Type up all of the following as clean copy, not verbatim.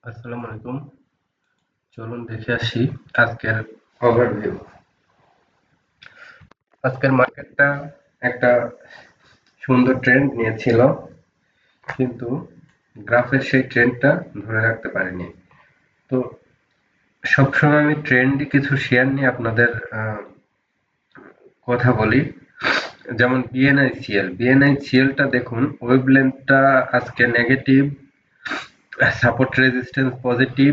আসসালামু আলাইকুম। চলুন দেখে আসি আজকের ওভারভিউ। আজকের মার্কেটটা একটা সুন্দর ট্রেন্ড নিয়েছিল, কিন্তু গ্রাফের সেই ট্রেন্ডটা ধরে রাখতে পারেনি। তো সবসময় আমি ট্রেন্ডি কিছু শেয়ার নিয়ে আপনাদের কথা বলি। যেমন বিএনআইসিএলটা দেখুন, ওয়েভ লেন্থটা আজকে নেগেটিভ, সাপোর্ট রেজিস্ট্যান্স পজিটিভ,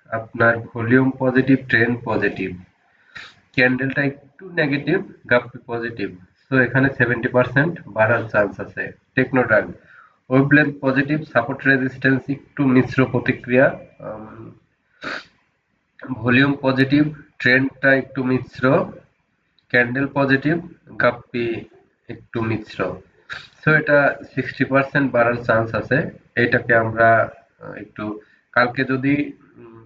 আপনার ভলিউম পজিটিভ, ট্রেন্ড পজিটিভ। ক্যান্ডেলটা একটু নেগেটিভ, গাপ্পি পজিটিভ। সো এখানে 70% বাড়ার চান্স আছে। টেকনোড্রাগ ওয়েভলেন্থ পজিটিভ, সাপোর্ট রেজিস্ট্যান্স একটু মিশ্র প্রতিক্রিয়া, ভলিউম পজিটিভ, ট্রেন্ডটা একটু মিশ্র, ক্যান্ডেল পজিটিভ, গাপ্পি একটু মিশ্র। সো এটা 60% বাড়ার চান্স আছে। এটাকে আমরা একটু কালকে যদি উম,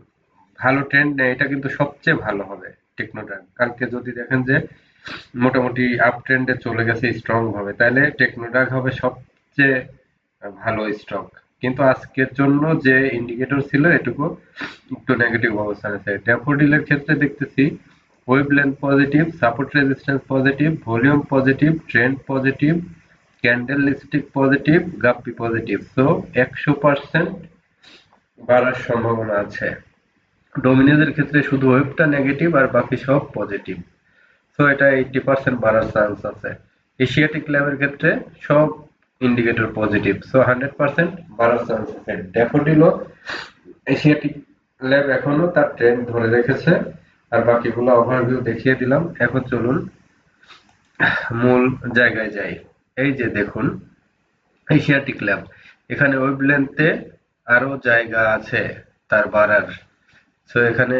ভালো ট্রেন্ড নেয়, এটা কিন্তু সবচেয়ে ভালো হবে। টেকনোড্রাগ কালকে যদি দেখেন যে মোটামুটি আপ ট্রেন্ডে চলে গেছে স্ট্রং ভাবে, তাহলে টেকনোড্রাগ হবে সবচেয়ে ভালো স্টক। কিন্তু আজকের জন্য যে ইন্ডিকেটর ছিল এটুকু একটু নেগেটিভ অবস্থান আছে। ড্যাফোডিলের ক্ষেত্রে দেখতেছি wave length positive, support resistance positive, volume positive, trend positive, candlestick positive, গাপ্পি পজিটিভ। সো 100% বাড়ার সম্ভাবনা আছে। ডোমিনোজের ক্ষেত্রে শুধু ওয়েবটা নেগেটিভ আর বাকি সব পজিটিভ। সো এটা 80% বাড়ার চান্স আছে। এশিয়াটিক ল্যাবের ক্ষেত্রে সব ইন্ডিকেটর পজিটিভ, সো 100% বাড়ার চান্স আছে। ড্যাফোডিলও এশিয়াটিক ল্যাব এখনো তার ট্রেন্ড ধরে রেখেছে। আর বাকিগুলো ওভারভিউ দেখিয়ে দিলাম। এখন চলুন মূল জায়গায় যাই। এই যে দেখুন এশিয়াটিক ল্যাব, এখানে ওয়েভলেন্থে আরো জায়গা আছে তার বাড়ার। সো এখানে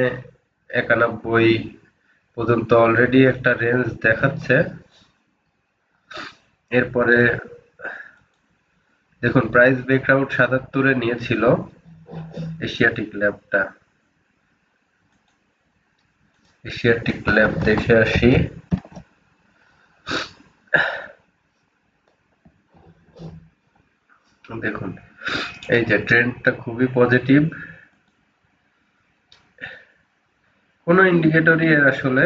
91 পর্যন্ত অলরেডি একটা রেঞ্জ দেখাচ্ছে। এরপরে দেখুন প্রাইস ব্রেকআউট 77 এ নিয়েছিল এশিয়াটিক ল্যাবটা। এশিয়াটিক ল্যাব দেখে আসি। দেখুন এই যে ট্রেন্ডটা খুবই পজিটিভ, কোনো ইন্ডিকেটরই এর আসলে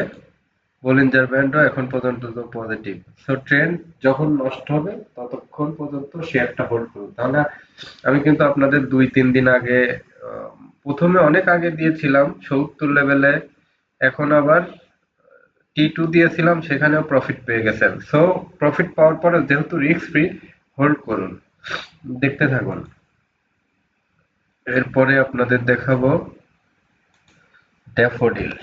বলিঞ্জার ব্যান্ডও এখন পর্যন্ত তো পজিটিভ। সো ট্রেন্ড যখন নষ্ট হবে ততক্ষণ পর্যন্ত শেয়ারটা হোল্ড করুন। তাহলে আমি কিন্তু আপনাদের 2-3 দিন আগে প্রথমে অনেক আগে দিয়েছিলাম 70 লেভেলে, এখন আবার T2 দিয়েছিলাম, সেখানেও প্রফিট পেয়ে গেছেন। সো প্রফিট পাওয়ার পরে যেহেতু রিস্ক ফ্রি, হোল্ড করুন, দেখতে থাকুন। এরপরে আপনাদের দেখাবো ড্যাফোডিল।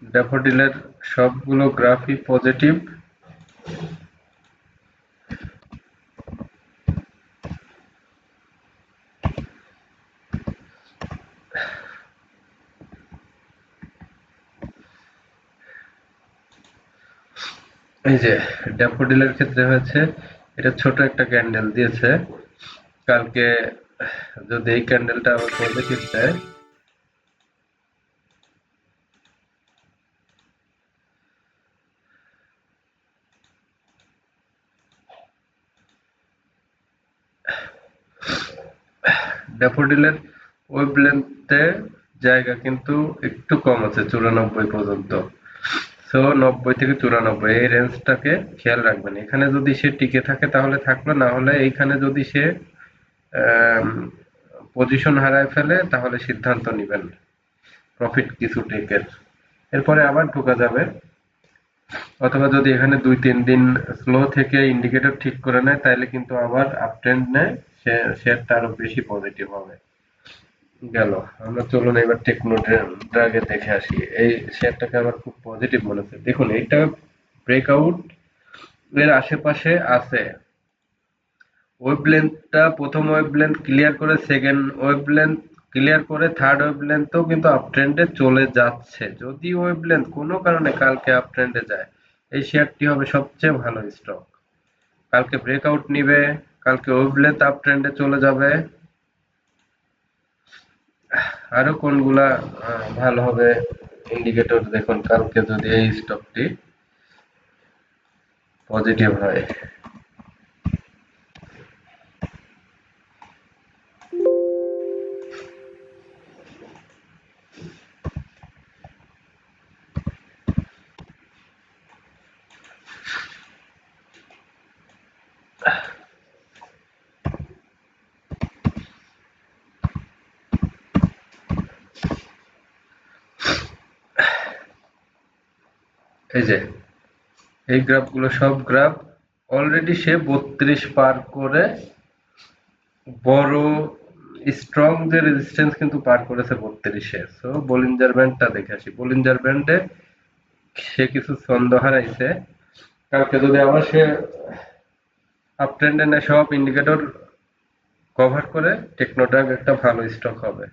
ড্যাফোডিলের সবগুলো গ্রাফই পজিটিভ। এই যে ড্যাফোডিলের ক্ষেত্রে হয়েছে, এটা ছোট একটা ক্যান্ডেল দিয়েছে। কালকে যদি এই ক্যান্ডেলটা আবার পজিটিভ দেয়, ড্যাফোডিলের ওয়েভলেন্থে জায়গা কিন্তু একটু কম আছে, 94 পর্যন্ত। সো 90 থেকে 94 এই রেঞ্জটাকে খেয়াল রাখবেন। এখানে যদি সে টিকে থাকে তাহলে থাকলো, না হলে এইখানে যদি সে পজিশন হারায় ফেলে তাহলে সিদ্ধান্ত নেবেন প্রফিট কিছু টেকের। এরপরে আবার ঢোকা যাবে, অথবা যদি এখানে 2-3 দিন স্লো থেকে ইন্ডিকেটর ঠিক করে নেয় তাহলে কিন্তু আবার আপ ট্রেন্ড নেয়, শেয়ারটা আরো বেশি পজিটিভ হবে। গেল। আমরা চলুন এবার টেকনোড্রাগে দেখে আসি। এই শেয়ারটাকে আমার খুব পজিটিভ মনে হচ্ছে। দেখুন এটা ব্রেকআউট এর আশেপাশে আছে। ওয়েভলেন্থটা প্রথম ওয়েভলেন্থ ক্লিয়ার করে, সেকেন্ড ওয়েভলেন্থ ক্লিয়ার করে, থার্ড ওয়েভলেন্থও কিন্তু আপ ট্রেন্ডে চলে যাচ্ছে। যদি ওয়েভলেন্থ কোনো কারণে কালকে আপ ট্রেন্ডে যায়, এই শেয়ারটি হবে সবচেয়ে ভালো স্টক। কালকে ব্রেকআউট নিবে, কালকে ওয়েভলেন্থ আপ ট্রেন্ডে চলে যাবে। আরো কোনগুলা ভালো হবে ইন্ডিকেটর দেখুন কালকে যদি এই স্টকটি পজিটিভ হয়, এই যে এই গ্রাফগুলো সব গ্রাফ অলরেডি সে 32 পার করে বড় স্ট্রং যে রেজিস্ট্যান্স কিন্তু পার করেছে 32-এ। সো বলিঞ্জার ব্যান্ডটা দেখে আসি। বলিঞ্জার ব্যান্ডে সে কিছু ছন্দ হারাইছে। কালকে যদি আবার সে আপ ট্রেন্ডে নেয়, সব ইন্ডিকেটর কভার করে টেকনোটাক একটা ভালো স্টক হবে।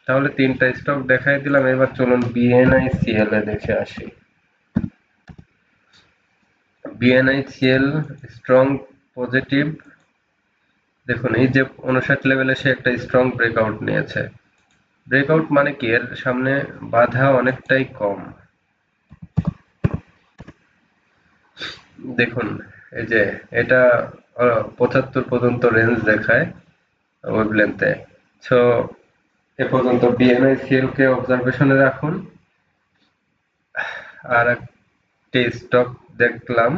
তাহলে তিনটা স্টক দেখাই দিলাম, এবার চলুন বিএনআইসিএল এ দেখে আসি। বিএনআইসিএল স্ট্রং পজিটিভ, দেখুন এই যে 59 লেভেলে সে একটা স্ট্রং ব্রেকআউট নিয়েছে। ব্রেকআউট মানে কি, এর সামনে বাধা অনেকটাই কম। দেখুন এই যে এটা 75 পর্যন্ত রেঞ্জ দেখায় ওয়েভলেন্থে। সো এ পর্যন্ত বিএনআইসিএল কে অবজারভেশনে রাখুন। আর একটি স্টক দেখলাম,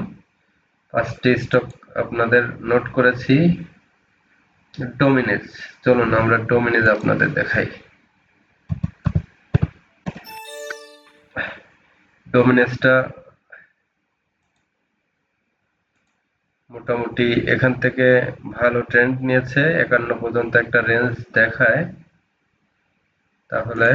পাঁচটি স্টক আপনাদের নোট করেছি। ডোমিনেজ, চলুন আমরা ডোমিনেজ আপনাদের দেখাই। ডোমিনেজটা মোটামুটি এখান থেকে ভালো ট্রেন্ড নিয়েছে, 51 পর্যন্ত একটা রেঞ্জ দেখায়। তাহলে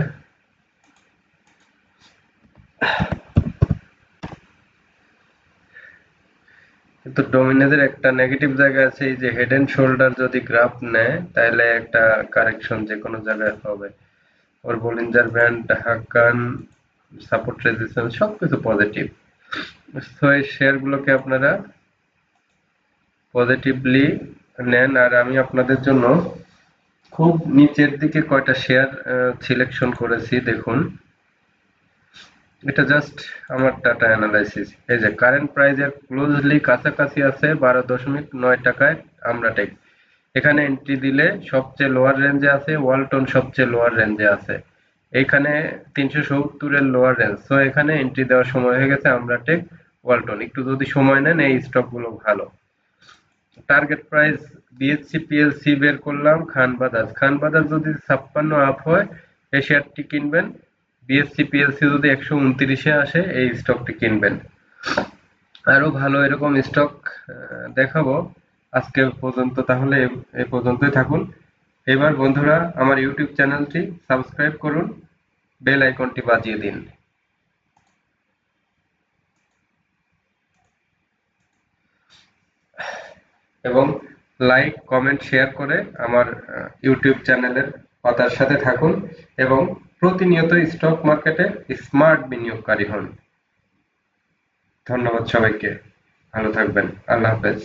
কিন্তু ডোমিনেজের একটা নেগেটিভ জায়গা আছে, এই যে হেড এন্ড শোল্ডার যদি গ্রাফ নেয় তাহলে একটা কারেকশন যে কোনো জায়গায় হবে। ওর বলিঞ্জার ব্যান্ড, হাক্কান, সাপোর্ট রেজিস্ট্যান্স সবকিছু পজিটিভ। সো এই শেয়ারগুলোকে আপনারা পজিটিভলি নেন। আর আমি আপনাদের জন্য খুব নিচের দিকে কয়টা শেয়ার সিলেকশন করেছি দেখুন। এটা জাস্ট আমার ডাটা অ্যানালাইসিস। এই যে কারেন্ট প্রাইজের ক্লোজলি কাছাকাছি আছে 12.9 টাকায় আমরাটেক। এখানে এন্ট্রি দিলে সবচেয়ে লোয়ার রেঞ্জে আছে, ওয়ালটন সবচেয়ে লোয়ার রেঞ্জে আছে। এইখানে 370 এর লোয়ার রেঞ্জ। সো এখানে এন্ট্রি দেওয়ার সময় হয়ে গেছে আমরাটেক, ওয়ালটন। একটু যদি সময় নেন এই স্টকগুলো ভালো। টার্গেট প্রাইস বিএসসি পিএলসি বের করলাম, খান বাজাজ। খান বাজাজ যদি 56 আপ হয় এই শেয়ারটি কিনবেন। বিএসসি পিএলসি যদি 129-এ আসে এই স্টকটি কিনবেন। আরো ভালো এরকম স্টক দেখাবো। আজকে পর্যন্ত তাহলে এ পর্যন্তই থাকুন। এবার বন্ধুরা আমার ইউটিউব চ্যানেলটি সাবস্ক্রাইব করুন, বেল আইকনটি বাজিয়ে দিন এবং লাইক কমেন্ট শেয়ার করে আমার ইউটিউব চ্যানেলের পাতার সাথে থাকুন এবং প্রতিনিয়ত স্টক মার্কেটে স্মার্ট বিনিয়োগকারী হন। ধন্যবাদ সবাইকে, ভালো থাকবেন, আল্লাহ হাফেজ।